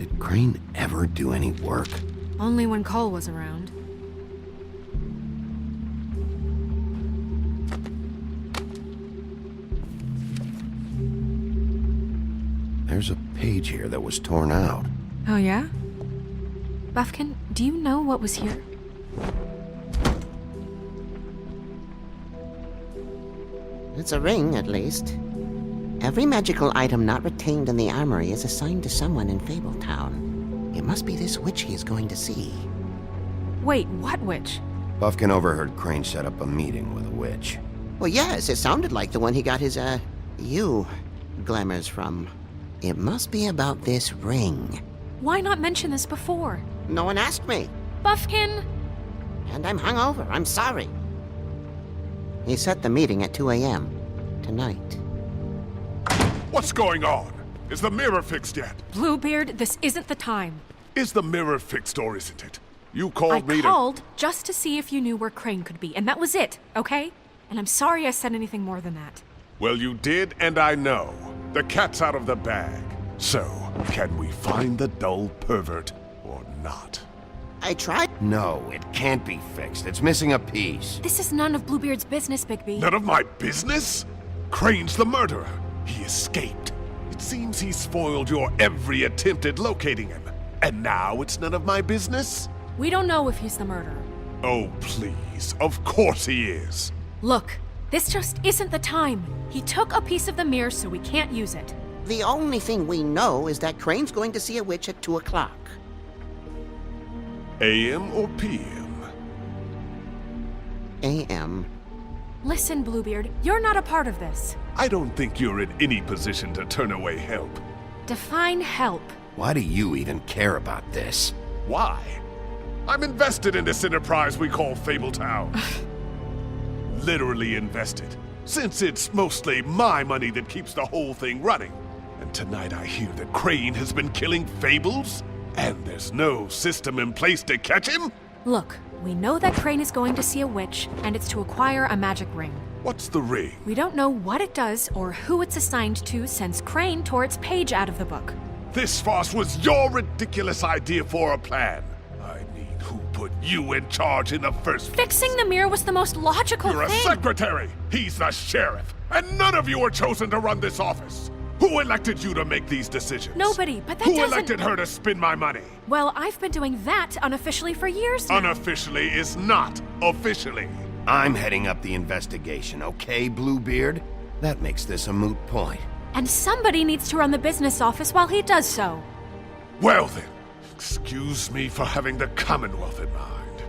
Did Crane ever do any work? Only when Cole was around. There's a page here that was torn out. Oh yeah? Buffkin, do you know what was here? It's a ring, at least. Every magical item not retained in the armory is assigned to someone in Fabletown. It must be this witch he is going to see. Wait, what witch? Buffkin overheard Crane set up a meeting with a witch. Well, yes, it sounded like the one he got his, glamours from. It must be about this ring. Why not mention this before? No one asked me. Buffkin! And I'm hungover. I'm sorry. He set the meeting at 2 a.m. tonight. What's going on? Is the mirror fixed yet? Bluebeard, this isn't the time. Is the mirror fixed or isn't it? You I called me called just to see if you knew where Crane could be, and that was it, okay? And I'm sorry I said anything more than that. Well, you did, and I know. The cat's out of the bag. So, can we find the dull pervert or not? I tried. No, it can't be fixed. It's missing a piece. This is none of Bluebeard's business, Bigby. None of my business? Crane's the murderer. He escaped. It seems he spoiled your every attempt at locating him. And now it's none of my business? We don't know if he's the murderer. Oh, please. Of course he is. Look, this just isn't the time. He took a piece of the mirror, so we can't use it. The only thing we know is that Crane's going to see a witch at 2 o'clock. AM or PM? A.M. Listen, Bluebeard, you're not a part of this. I don't think you're in any position to turn away help. Define help. Why do you even care about this? Why? I'm invested in this enterprise we call Fabletown. Literally invested, since it's mostly my money that keeps the whole thing running. And tonight I hear that Crane has been killing Fables, and there's no system in place to catch him? Look, we know that Crane is going to see a witch, and it's to acquire a magic ring. What's the ring? We don't know what it does or who it's assigned to since Crane tore its page out of the book. This farce was your ridiculous idea for a plan. I mean, who put you in charge in the first place? Fixing the mirror was the most logical You're a thing. secretary! He's the sheriff! And none of you were chosen to run this office! Who elected you to make these decisions? Nobody, but that Who doesn't... elected her to spend my money? Well, I've been doing that unofficially for years now. Unofficially is not officially. I'm heading up the investigation, okay, Bluebeard? That makes this a moot point. And somebody needs to run the business office while he does so. Well then, excuse me for having the Commonwealth in mind.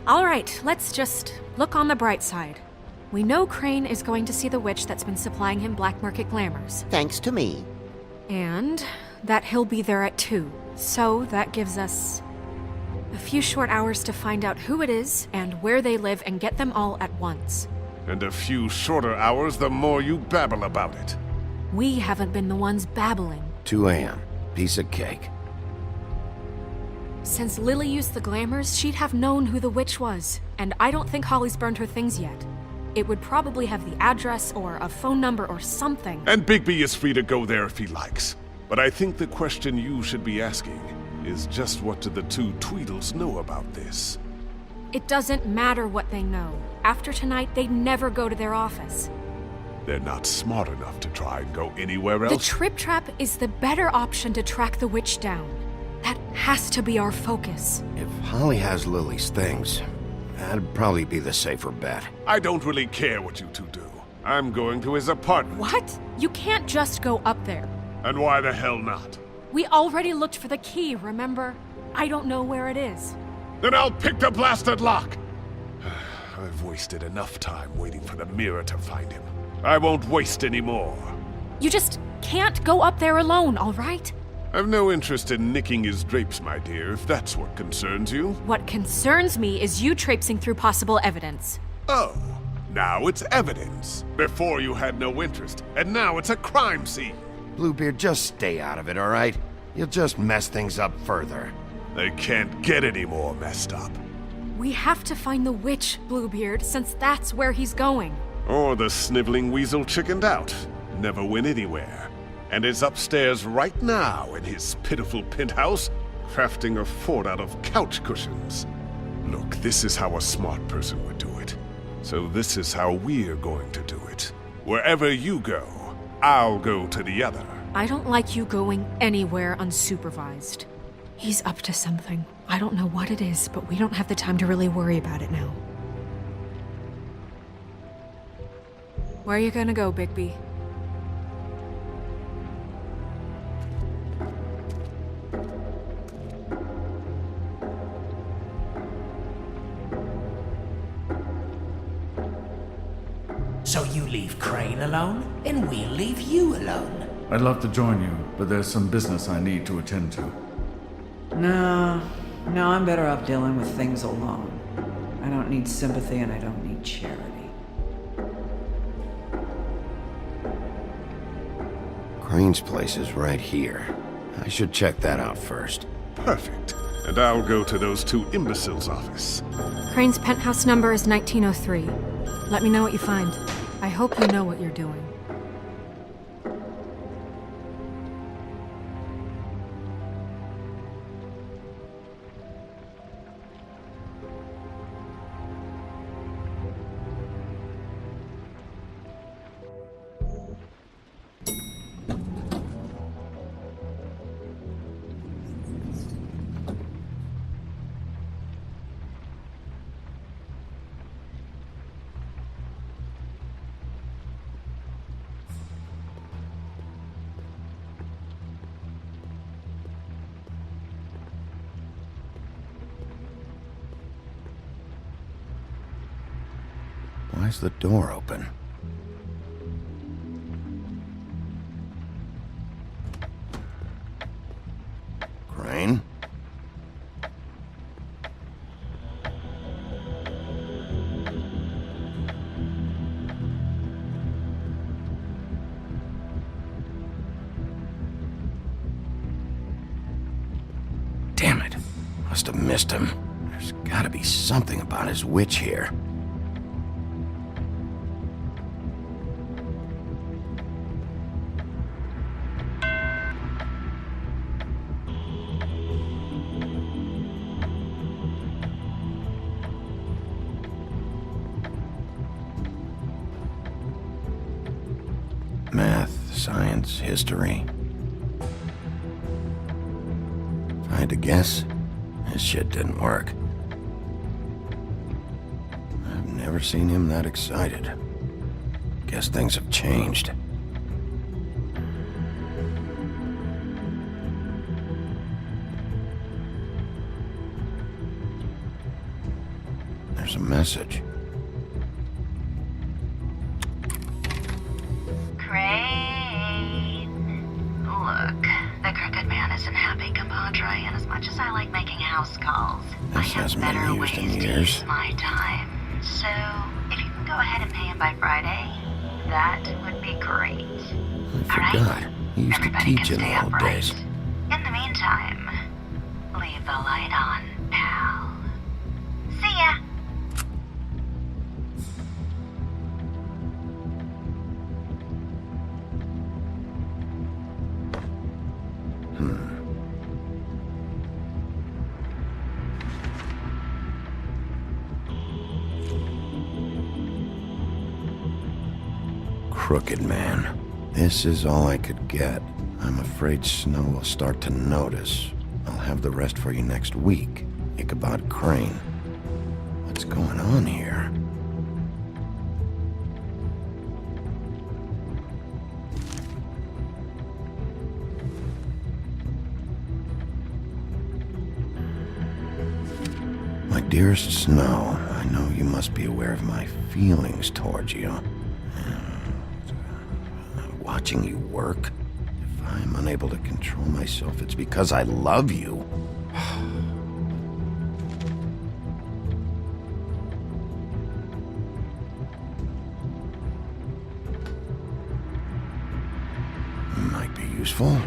All right, let's just look on the bright side. We know Crane is going to see the witch that's been supplying him black market glamours. Thanks to me. And that he'll be there at 2. So that gives us a few short hours to find out who it is and where they live and get them all at once. And a few shorter hours the more you babble about it. We haven't been the ones babbling. 2 a.m. Piece of cake. Since Lily used the glamours, she'd have known who the witch was. And I don't think Holly's burned her things yet. It would probably have the address or a phone number or something. And Bigby is free to go there if he likes. But I think the question you should be asking is just what do the two Tweedles know about this? It doesn't matter what they know. After tonight, they'd never go to their office. They're not smart enough to try and go anywhere The else. Trip Trap is the better option to track the witch down. That has to be our focus. If Holly has Lily's things, that'd probably be the safer bet. I don't really care what you two do. I'm going to his apartment. What? You can't just go up there. And why the hell not? We already looked for the key, remember? I don't know where it is. Then I'll pick the blasted lock! I've wasted enough time waiting for the mirror to find him. I won't waste any more. You just can't go up there alone, all right? I've no interest in nicking his drapes, my dear, if that's what concerns you. What concerns me is you traipsing through possible evidence. Oh, now it's evidence. Before you had no interest, and now it's a crime scene. Bluebeard, just stay out of it, all right? You'll just mess things up further. They can't get any more messed up. We have to find the witch, Bluebeard, since that's where he's going. Or the sniveling weasel chickened out, never went anywhere, and is upstairs right now in his pitiful penthouse, crafting a fort out of couch cushions. Look, this is how a smart person would do it. So this is how we're going to do it. Wherever you go, I'll go to the other. I don't like you going anywhere unsupervised. He's up to something. I don't know what it is, but we don't have the time to really worry about it now. Where are you gonna go, Bigby? So you leave Crane alone, and we'll leave you alone. I'd love to join you, but there's some business I need to attend to. No, I'm better off dealing with things alone. I don't need sympathy and I don't need charity. Crane's place is right here. I should check that out first. Perfect. And I'll go to those two imbeciles' office. Crane's penthouse number is 1903. Let me know what you find. I hope you know what you're doing. Why's the door open? Crane? Damn it. Must have missed him. There's gotta be something about his witch here. Math, science, history. If I had to guess, this shit didn't work. I've never seen him that excited. Guess things have changed. There's a message. Crane. Look, the Crooked Man isn't happy, compadre, and as much as I like making house calls, I This have hasn't been better used ways in to years. use my time. So, if you can go ahead and pay him by Friday, that would be great. I All forgot. right? He used to Everybody teach can in stay the old upright. days. In the meantime, leave the light on, pal. See ya. Crooked Man. This is all I could get. I'm afraid Snow will start to notice. I'll have the rest for you next week. Ichabod Crane. What's going on here? My dearest Snow, I know you must be aware of my feelings towards you. Watching you work, if I'm unable to control myself, it's because I love you. Might be useful.